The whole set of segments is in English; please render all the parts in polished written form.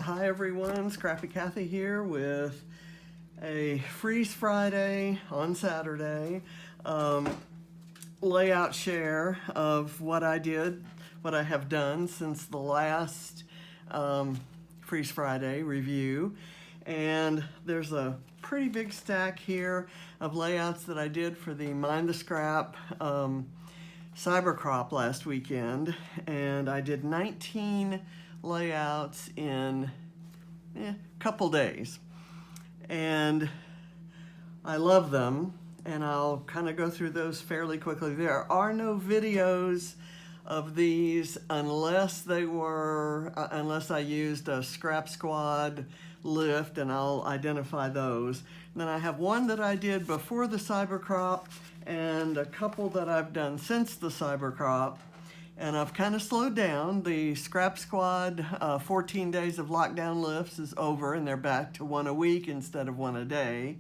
Hi everyone, Scrappy Kathy here with a Freeze Friday on Saturday layout share of what I have done since the last Freeze Friday review. And there's a pretty big stack here of layouts that I did for the Mind the Scrap CyberCrop last weekend, and I did 19 layouts in a couple days, and I love them, and I'll kind of go through those fairly quickly. There are no videos of these unless I used a Scrap Squad lift, and I'll identify those. And then I have one that I did before the CyberCrop and a couple that I've done since the CyberCrop, and I've kind of slowed down. The Scrap Squad 14 days of lockdown lifts is over, and they're back to one a week instead of one a day.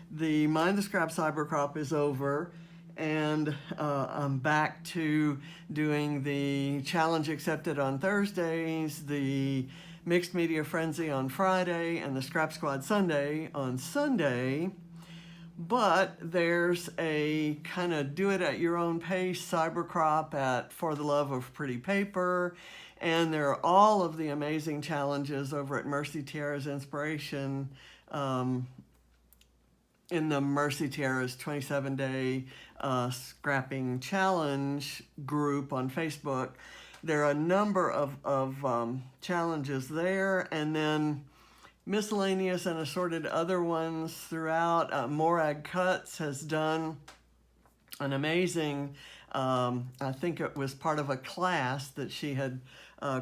The Mind the Scrap CyberCrop is over, and I'm back to doing the challenge accepted on Thursdays, the Mixed Media Frenzy on Friday, and the Scrap Squad Sunday on Sunday. But there's a kind of do it at your own pace CyberCrop at For the Love of Pretty Paper, and there are all of the amazing challenges over at Mercy Tiara's Inspiration in the Mercy Tiara's 27-day scrapping challenge group on Facebook. There are a number of challenges there, and then miscellaneous and assorted other ones throughout. Morag Cuts has done an amazing, I think it was part of a class that she had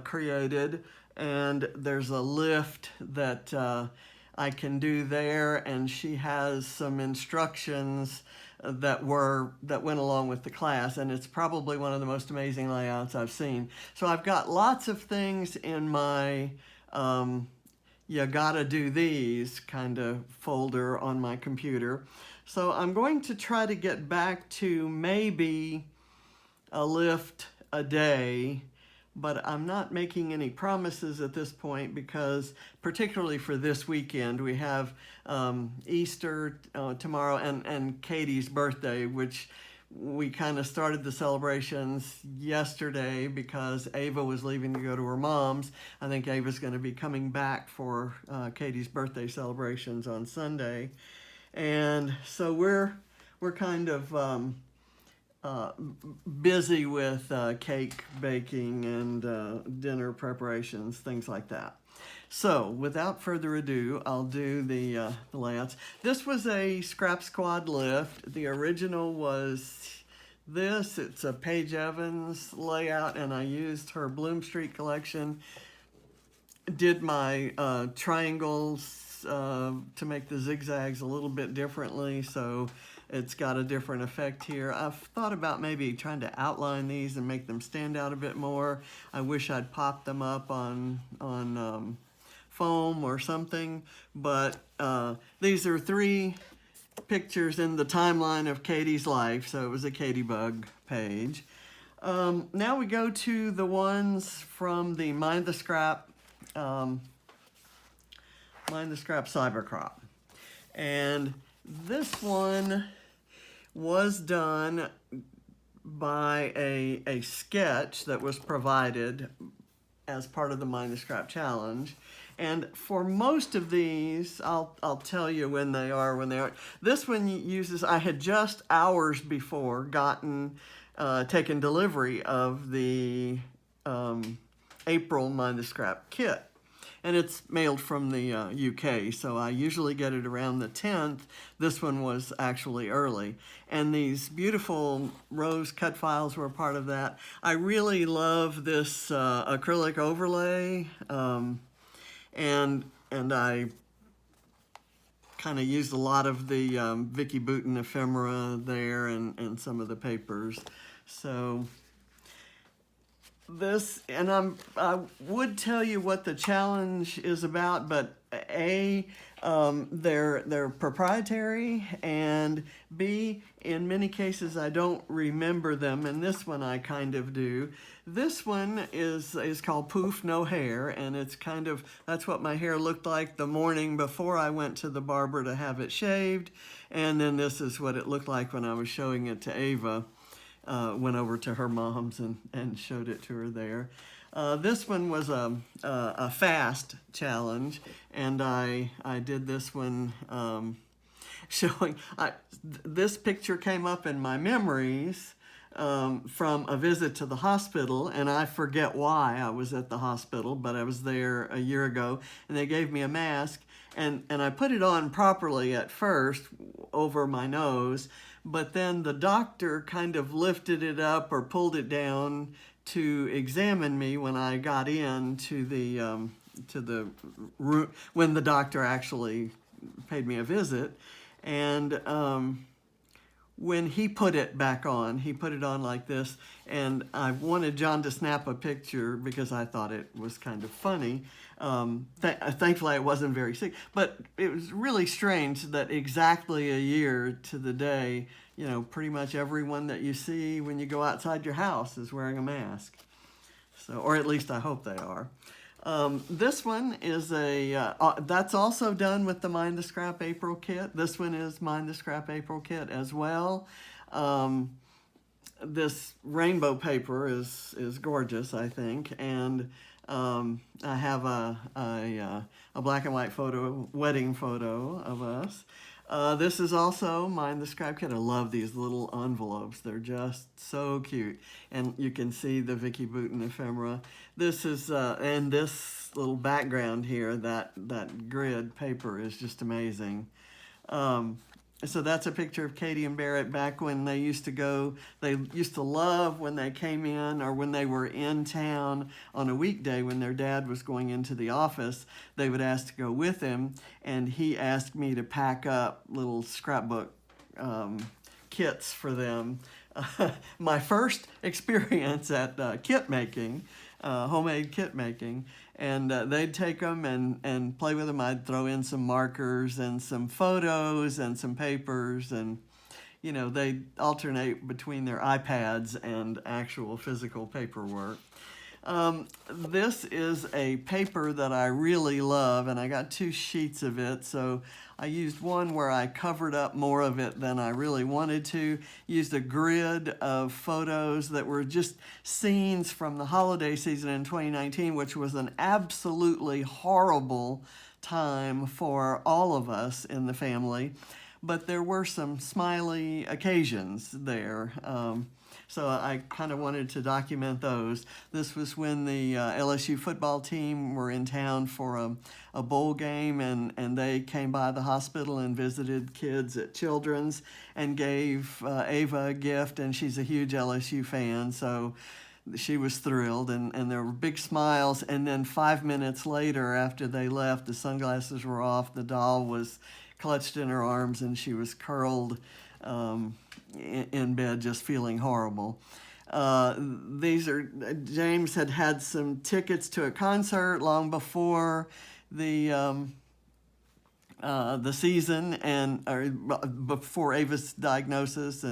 created, and there's a lift that I can do there, and she has some instructions that went along with the class, and it's probably one of the most amazing layouts I've seen. So I've got lots of things in my you gotta do these kind of folder on my computer. So I'm going to try to get back to maybe a lift a day, but I'm not making any promises at this point because particularly for this weekend, we have Easter tomorrow and Katie's birthday, which we kind of started the celebrations yesterday because Ava was leaving to go to her mom's. I think Ava's going to be coming back for Katie's birthday celebrations on Sunday. And so we're kind of busy with cake baking and dinner preparations, things like that. So without further ado, I'll do the layouts. This was a Scrap Squad lift. The original was this. It's a Paige Evans layout, and I used her Bloom Street collection. Did my triangles to make the zigzags a little bit differently, so it's got a different effect here. I've thought about maybe trying to outline these and make them stand out a bit more. I wish I'd popped them up on foam or something, but these are 3 pictures in the timeline of Katie's life, so it was a Katie Bug page. Now we go to the ones from the Mind the Scrap CyberCrop, and this one was done by a sketch that was provided as part of the Mind the Scrap challenge. And for most of these, I'll tell you when they are. This one uses, I had just hours before taken delivery of the April Mind the Scrap kit. And it's mailed from the UK, so I usually get it around the 10th. This one was actually early. And these beautiful rose cut files were a part of that. I really love this acrylic overlay, and I kind of used a lot of the Vicky Boutin ephemera there and some of the papers. So this, and I would tell you what the challenge is about, but A, they're proprietary, and B, in many cases I don't remember them, and this one I kind of do. This one is called Poof No Hair, and it's kind of, that's what my hair looked like the morning before I went to the barber to have it shaved. And then this is what it looked like when I was showing it to Ava. Went over to her mom's and showed it to her there. This one was a fast challenge, and I did this one showing, this picture came up in my memories from a visit to the hospital, and I forget why I was at the hospital, but I was there a year ago, and they gave me a mask, and I put it on properly at first over my nose, but then the doctor kind of lifted it up or pulled it down to examine me when I got in to the room, when the doctor actually paid me a visit, and when he put it back on, he put it on like this, and I wanted John to snap a picture because I thought it was kind of funny. Thankfully, I wasn't very sick, but it was really strange that exactly a year to the day, you know, pretty much everyone that you see when you go outside your house is wearing a mask. So, or at least I hope they are. This one is that's also done with the Mind the Scrap April kit. This one is Mind the Scrap April kit as well. This rainbow paper is gorgeous, I think, and I have a black and white photo, wedding photo of us. This is also Mind the Scrap Kit. I love these little envelopes. They're just so cute. And you can see the Vicky Boutin ephemera. This is, and this little background here, that grid paper is just amazing. So that's a picture of Katie and Barrett back when they used to love when they came in or when they were in town on a weekday when their dad was going into the office, they would ask to go with him, and he asked me to pack up little scrapbook kits for them. My first experience at kit making, homemade kit making, and they'd take them and play with them. I'd throw in some markers and some photos and some papers, and you know, they'd alternate between their iPads and actual physical paperwork. This is a paper that I really love, and I got 2 sheets of it, so I used one where I covered up more of it than I really wanted to, used a grid of photos that were just scenes from the holiday season in 2019, which was an absolutely horrible time for all of us in the family, but there were some smiley occasions there. So I kind of wanted to document those. This was when the LSU football team were in town for a bowl game, and they came by the hospital and visited kids at Children's and gave Ava a gift, and she's a huge LSU fan, so she was thrilled, and there were big smiles. And then 5 minutes later, after they left, the sunglasses were off, the doll was clutched in her arms, and she was curled in bed just feeling horrible. These are, James had some tickets to a concert long before the season, or before Ava's diagnosis,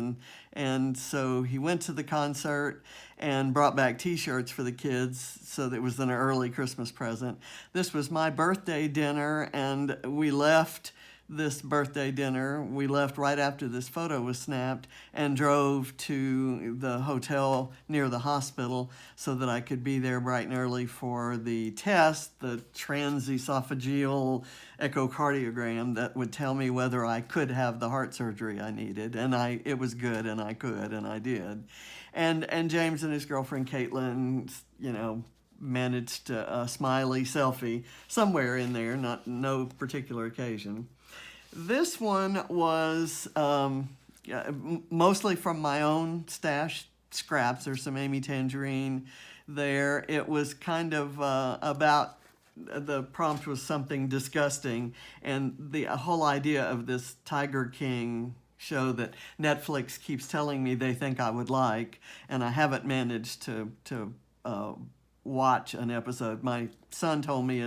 and so he went to the concert and brought back t-shirts for the kids, so that it was an early Christmas present. This was my birthday dinner, and we left this birthday dinner. We left right after this photo was snapped and drove to the hotel near the hospital so that I could be there bright and early for the test, the transesophageal echocardiogram that would tell me whether I could have the heart surgery I needed. And it was good, and I could, and I did. And James and his girlfriend Caitlin, you know, managed a smiley selfie somewhere in there, no particular occasion. This one was mostly from my own stash scraps. There's some Amy Tangerine there. It was kind of about, the prompt was something disgusting, and the whole idea of this Tiger King show that Netflix keeps telling me they think I would like, and I haven't managed to watch an episode. My son told me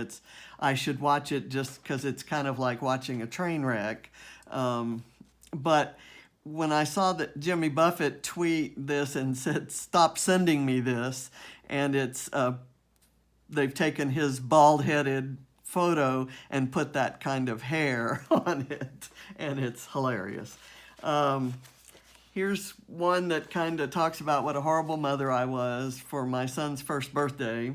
I should watch it just because it's kind of like watching a train wreck. But when I saw that Jimmy Buffett tweet this and said, "Stop sending me this," and it's they've taken his bald-headed photo and put that kind of hair on it, and it's hilarious. Here's one that kind of talks about what a horrible mother I was for my son's first birthday.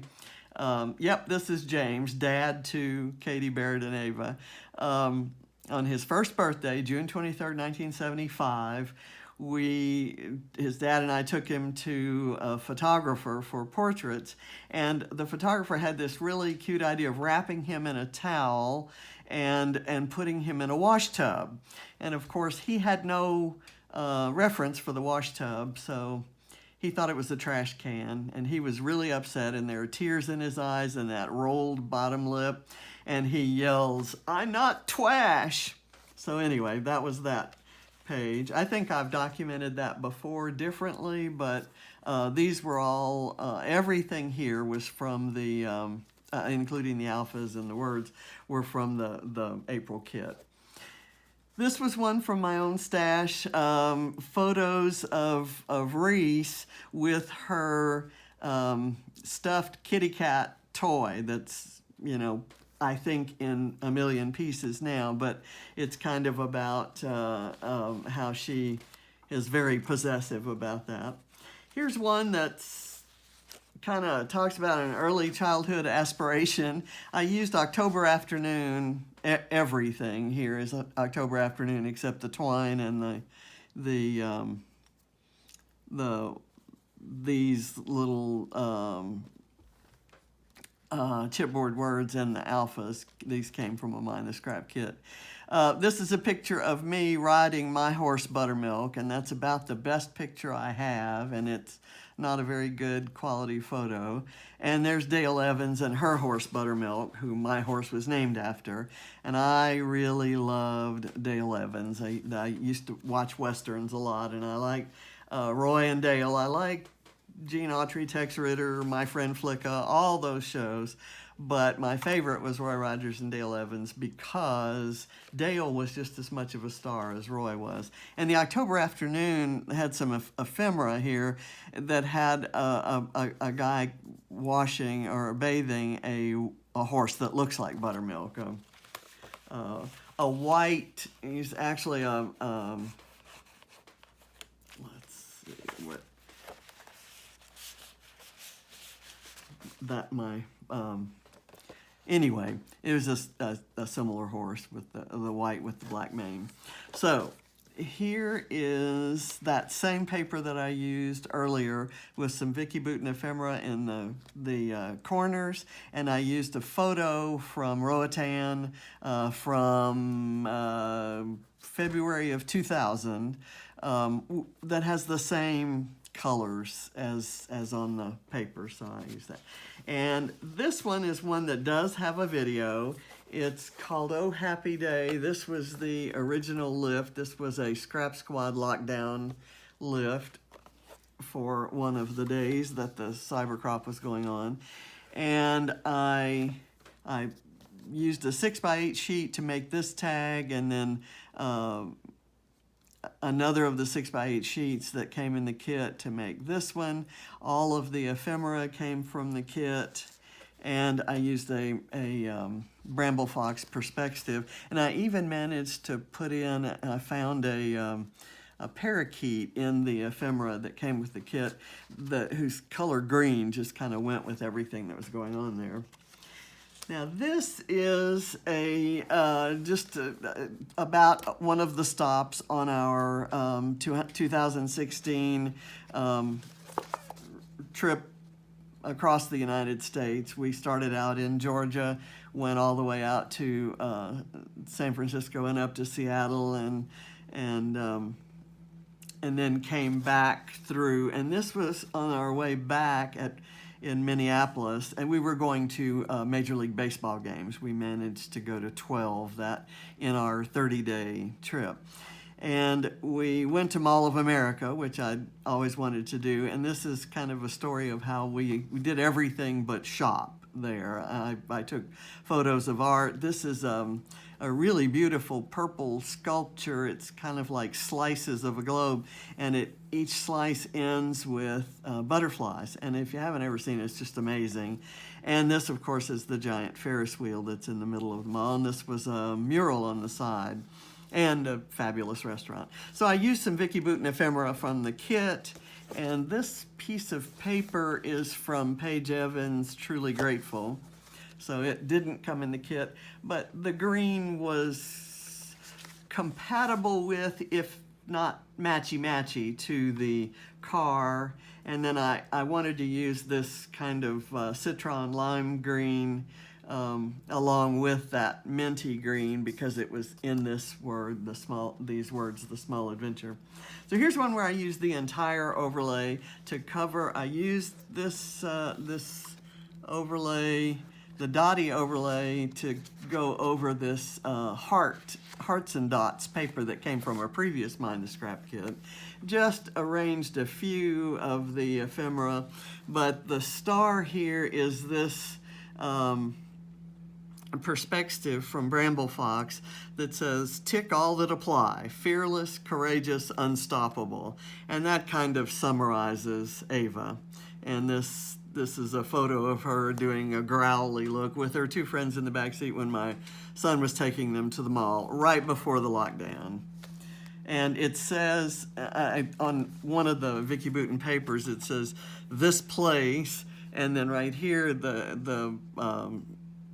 Yep, this is James, dad to Katie, Barrett, and Ava. On his first birthday, June 23rd, 1975, his dad and I took him to a photographer for portraits, and the photographer had this really cute idea of wrapping him in a towel and putting him in a wash tub. And of course, he had no reference for the wash tub, so he thought it was a trash can, and he was really upset, and there are tears in his eyes and that rolled bottom lip, and he yells, "I'm not twash!" So anyway, that was that page. I think I've documented that before differently, but these were all, everything here was from the, including the alphas and the words, were from the April kit. This was one from my own stash, photos of Reese with her stuffed kitty cat toy that's, I think in a million pieces now, but it's kind of about how she is very possessive about that. Here's one that's kind of talks about an early childhood aspiration. I used October afternoon. Everything here is October afternoon except the twine and these little chipboard words and the alphas. These came from a Mine the Scrap kit. This is a picture of me riding my horse Buttermilk, and that's about the best picture I have, and it's not a very good quality photo. And there's Dale Evans and her horse Buttermilk, who my horse was named after, and I really loved Dale Evans. I used to watch Westerns a lot, and I like Roy and Dale. I like Gene Autry, Tex Ritter, My Friend Flicka, all those shows. But my favorite was Roy Rogers and Dale Evans because Dale was just as much of a star as Roy was. And the October afternoon had some ephemera here that had a guy washing or bathing a horse that looks like Buttermilk. A white, he's actually let's see what that my anyway, it was a similar horse with the white with the black mane. So here is that same paper that I used earlier with some Vicky Boutin ephemera in the corners, and I used a photo from Roatan from February of 2000 that has the same colors as on the paper, so I use that. And this one is one that does have a video. It's called Oh Happy Day. This was the original lift. This was a Scrap Squad lockdown lift for one of the days that the CyberCrop was going on. And I used a 6x8 sheet to make this tag, and then another of the 6x8 sheets that came in the kit to make this one. All of the ephemera came from the kit, and I used a Bramble Fox perspective, and I even managed to put in, I found a parakeet in the ephemera that came with the kit whose color green just kind of went with everything that was going on there. Now this is about one of the stops on our 2016 trip across the United States. We started out in Georgia, went all the way out to San Francisco and up to Seattle, and then came back through. And this was on our way back in Minneapolis, and we were going to Major League Baseball games. We managed to go to 12 in our 30-day trip. And we went to Mall of America, which I'd always wanted to do, and this is kind of a story of how we did everything but shop. there. I took photos of art. This is a really beautiful purple sculpture. It's kind of like slices of a globe, and each slice ends with butterflies. And if you haven't ever seen it, it's just amazing. And this, of course, is the giant Ferris wheel that's in the middle of the mall. And this was a mural on the side, and a fabulous restaurant. So I used some Vicki Boutin ephemera from the kit, and this piece of paper is from Paige Evans' Truly Grateful. So it didn't come in the kit, but the green was compatible with, if not matchy-matchy, to the car. And then I wanted to use this kind of citron lime green along with that minty green, because it was in this word, these words, the small adventure. So here's one where I used the entire overlay to cover. I used this overlay, the dotty overlay, to go over this hearts and dots paper that came from our previous Mind the Scrap kit. Just arranged a few of the ephemera, but the star here is this perspective from Bramble Fox that says, "Tick all that apply, fearless, courageous, unstoppable." And that kind of summarizes Ava. And this is a photo of her doing a growly look with her two friends in the back seat when my son was taking them to the mall right before the lockdown. And it says, on one of the Vicki Boutin papers, it says, "This place," and then right here the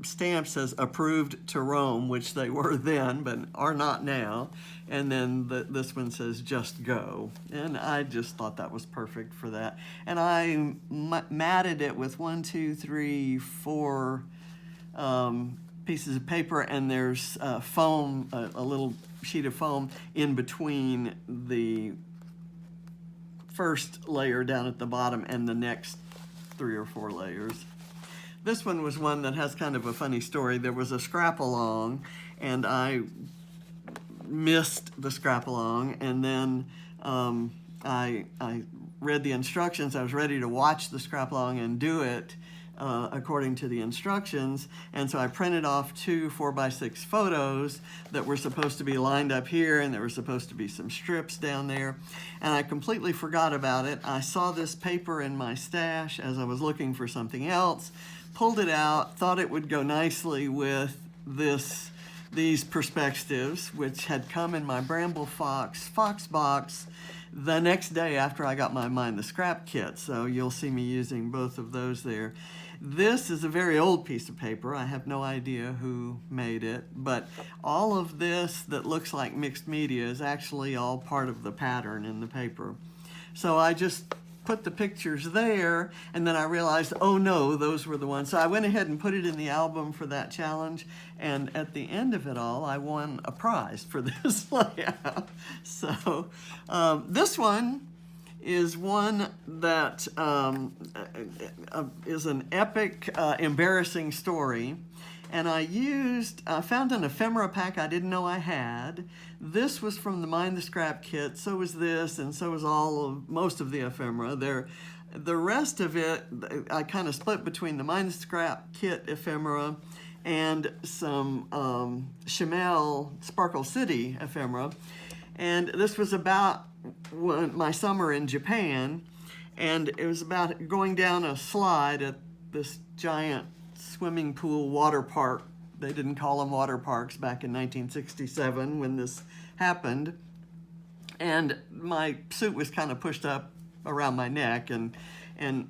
stamp says "Approved to Rome," which they were then but are not now. And then this one says "Just Go." And I just thought that was perfect for that. And I matted it with 1, 2, 3, 4 pieces of paper, and there's foam, a little sheet of foam in between the first layer down at the bottom and the next 3 or 4 layers. This one was one that has kind of a funny story. There was a scrap-along, and I missed the scrap-along, and then I read the instructions. I was ready to watch the scrap-along and do it according to the instructions, and so I printed off 2 4x6 photos that were supposed to be lined up here, and there were supposed to be some strips down there, and I completely forgot about it. I saw this paper in my stash as I was looking for something else, pulled it out, thought it would go nicely with these perspectives, which had come in my Bramble Fox box the next day after I got my Mind the Scrap kit. So you'll see me using both of those there. This is a very old piece of paper. I have no idea who made it, but all of this that looks like mixed media is actually all part of the pattern in the paper. So I just put the pictures there, and then I realized, oh no, those were the ones. So I went ahead and put it in the album for that challenge, and at the end of it all, I won a prize for this layout. So this one is one that is an epic, embarrassing story. And I found an ephemera pack I didn't know I had. This was from the Mind the Scrap kit. So was this, and so was most of the ephemera. The rest of it, I kind of split between the Mind the Scrap kit ephemera and some Chamel Sparkle City ephemera. And this was about my summer in Japan, and it was about going down a slide at this giant swimming pool water park. They didn't call them water parks back in 1967 when this happened. And my suit was kind of pushed up around my neck, and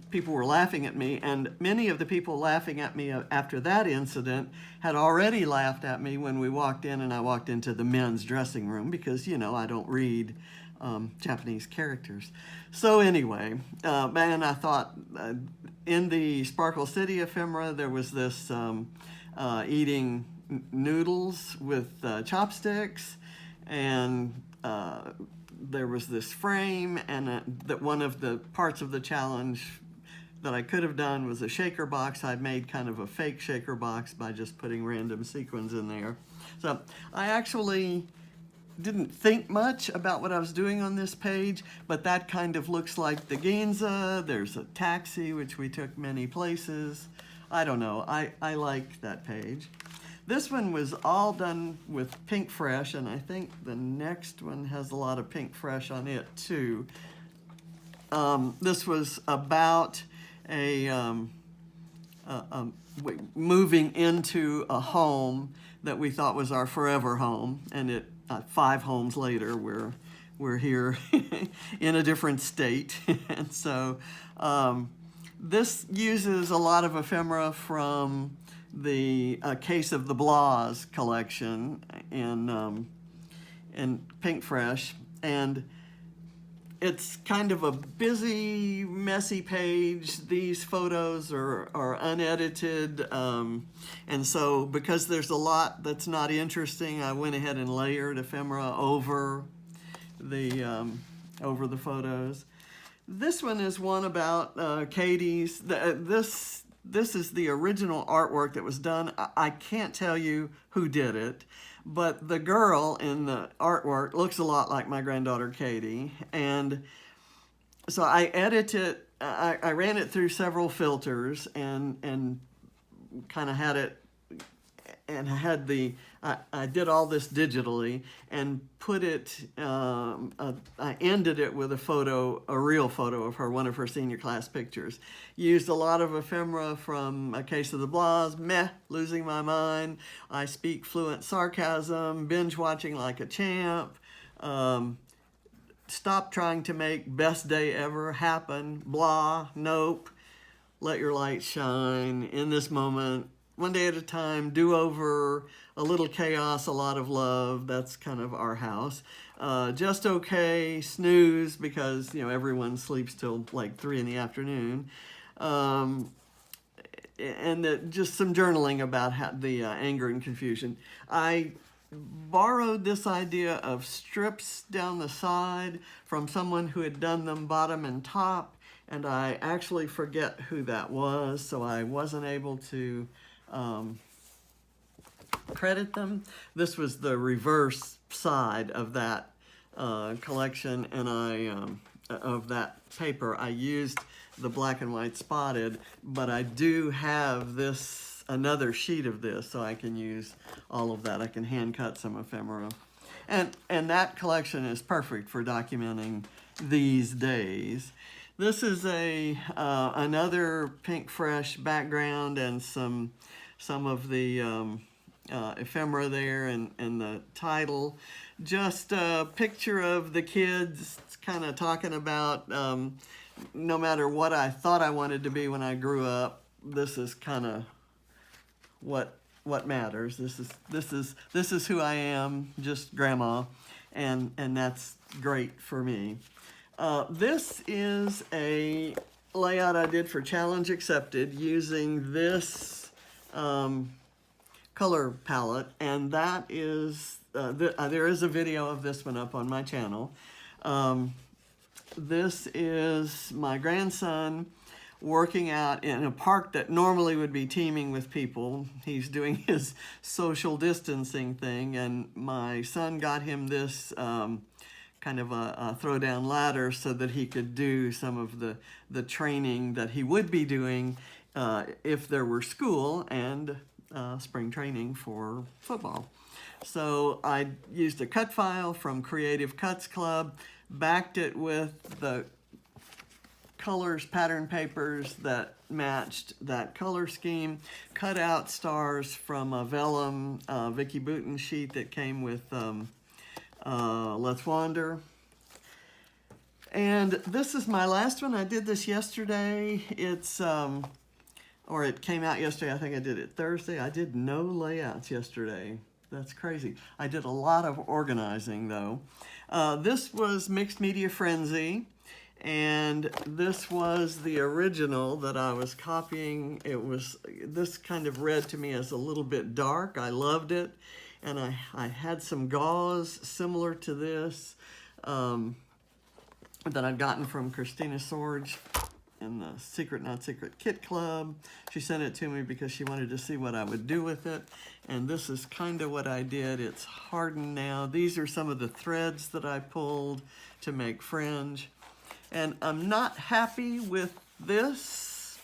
people were laughing at me. And many of the people laughing at me after that incident had already laughed at me when we walked in, and I walked into the men's dressing room because, you know, I don't read Japanese characters. So anyway, and I thought in the Sparkle City ephemera, there was this eating noodles with chopsticks, and there was this frame, and that one of the parts of the challenge that I could have done was a shaker box. I'd made kind of a fake shaker box by just putting random sequins in there. So I actually didn't think much about what I was doing on this page, but that kind of looks like the Ginza. There's a taxi, which we took many places. I don't know. I like that page. This one was all done with Pink Fresh, and I think the next one has a lot of Pink Fresh on it too. This was about moving into a home that we thought was our forever home, and it 5 homes later we're here in a different state. And so this uses a lot of ephemera from the Case of the Blahs collection in Pink Fresh, and it's kind of a busy, messy page. These photos are unedited, and so because there's a lot that's not interesting, I went ahead and layered ephemera over the photos. This one is one about Katie's. This is the original artwork that was done. I can't tell you who did it, but the girl in the artwork looks a lot like my granddaughter Katie. And so I edited, I ran it through several filters and kind of had it, and I did all this digitally and put it, I ended it with a real photo of her, one of her senior class pictures. Used a lot of ephemera from A Case of the Blahs, Meh, Losing My Mind, I Speak Fluent Sarcasm, Binge Watching Like a Champ, Stop Trying to Make Best Day Ever Happen, Blah, Nope, Let Your Light Shine, In This Moment, One Day at a Time, Do Over, A Little Chaos, A Lot of Love. That's kind of our house. Just Okay, Snooze, because everyone sleeps till like 3 in the afternoon. And just some journaling about the anger and confusion. I borrowed this idea of strips down the side from someone who had done them bottom and top, and I actually forget who that was, so I wasn't able to credit them. This was the reverse side of that collection, and of that paper. I used the black and white spotted, but I do have another sheet of this, so I can use all of that. I can hand cut some ephemera, and that collection is perfect for documenting these days. This is another Pink Fresh background and some of the ephemera there, and the title. Just a picture of the kids kind of talking about no matter what I thought I wanted to be when I grew up, this is kind of what matters. This is who I am, just grandma, and that's great for me. This is a layout I did for Challenge Accepted using this color palette, and that is there is a video of this one up on my channel. This is my grandson working out in a park that normally would be teeming with people. He's doing his social distancing thing, and my son got him this kind of a throw-down ladder so that he could do some of the training that he would be doing if there were school and spring training for football. So I used a cut file from Creative Cuts Club, backed it with the colors, pattern papers that matched that color scheme, cut out stars from a vellum Vicky Boutin sheet that came with Let's Wander. And this is my last one. I did this yesterday. It came out yesterday. I think I did it Thursday. I did no layouts yesterday. That's crazy. I did a lot of organizing though. This was Mixed Media Frenzy, and this was the original that I was copying. This kind of read to me as a little bit dark. I loved it, and I had some gauze similar to this that I'd gotten from Christina Sorge in the Secret Not Secret Kit Club. She sent it to me because she wanted to see what I would do with it, and this is kind of what I did. It's hardened now. These are some of the threads that I pulled to make fringe, and I'm not happy with this.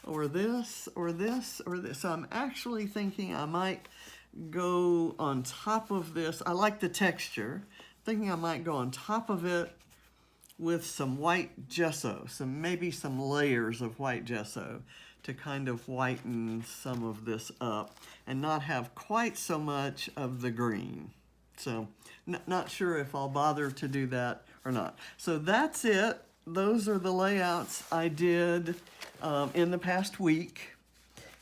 or this, or this, or this. So I'm actually thinking I might go on top of this. I like the texture. Thinking I might go on top of it with some white gesso, maybe some layers of white gesso to kind of whiten some of this up and not have quite so much of the green. So not sure if I'll bother to do that or not. So that's it. Those are the layouts I did in the past week.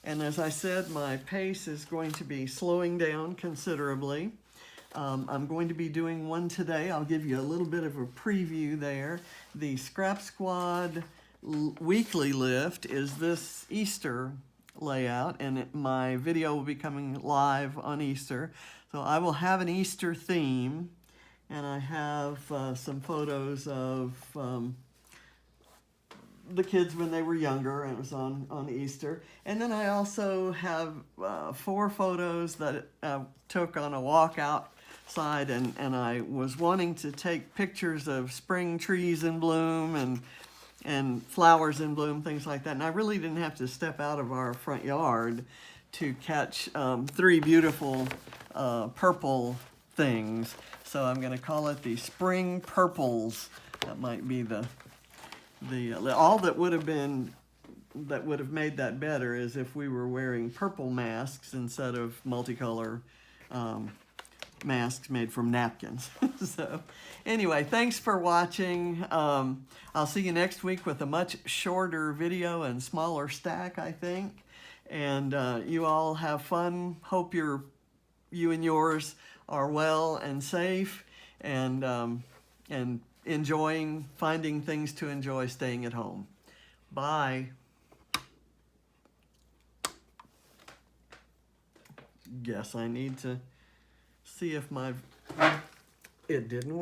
And as I said, my pace is going to be slowing down considerably. I'm going to be doing one today. I'll give you a little bit of a preview there. The Scrap Squad weekly lift is this Easter layout, and my video will be coming live on Easter. So I will have an Easter theme, and I have some photos of the kids when they were younger, and it was on Easter. And then I also have 4 photos that I took on a walk outside, and I was wanting to take pictures of spring trees in bloom and flowers in bloom, things like that. And I really didn't have to step out of our front yard to catch 3 beautiful purple things. So I'm going to call it the Spring Purples. That might be the all that would have made that better is if we were wearing purple masks instead of multicolor masks made from napkins. So anyway, thanks for watching. I'll see you next week with a much shorter video and smaller stack, I think. And you all have fun. Hope you and yours are well and safe, and finding things to enjoy staying at home. Bye. Guess I need to see if it didn't work.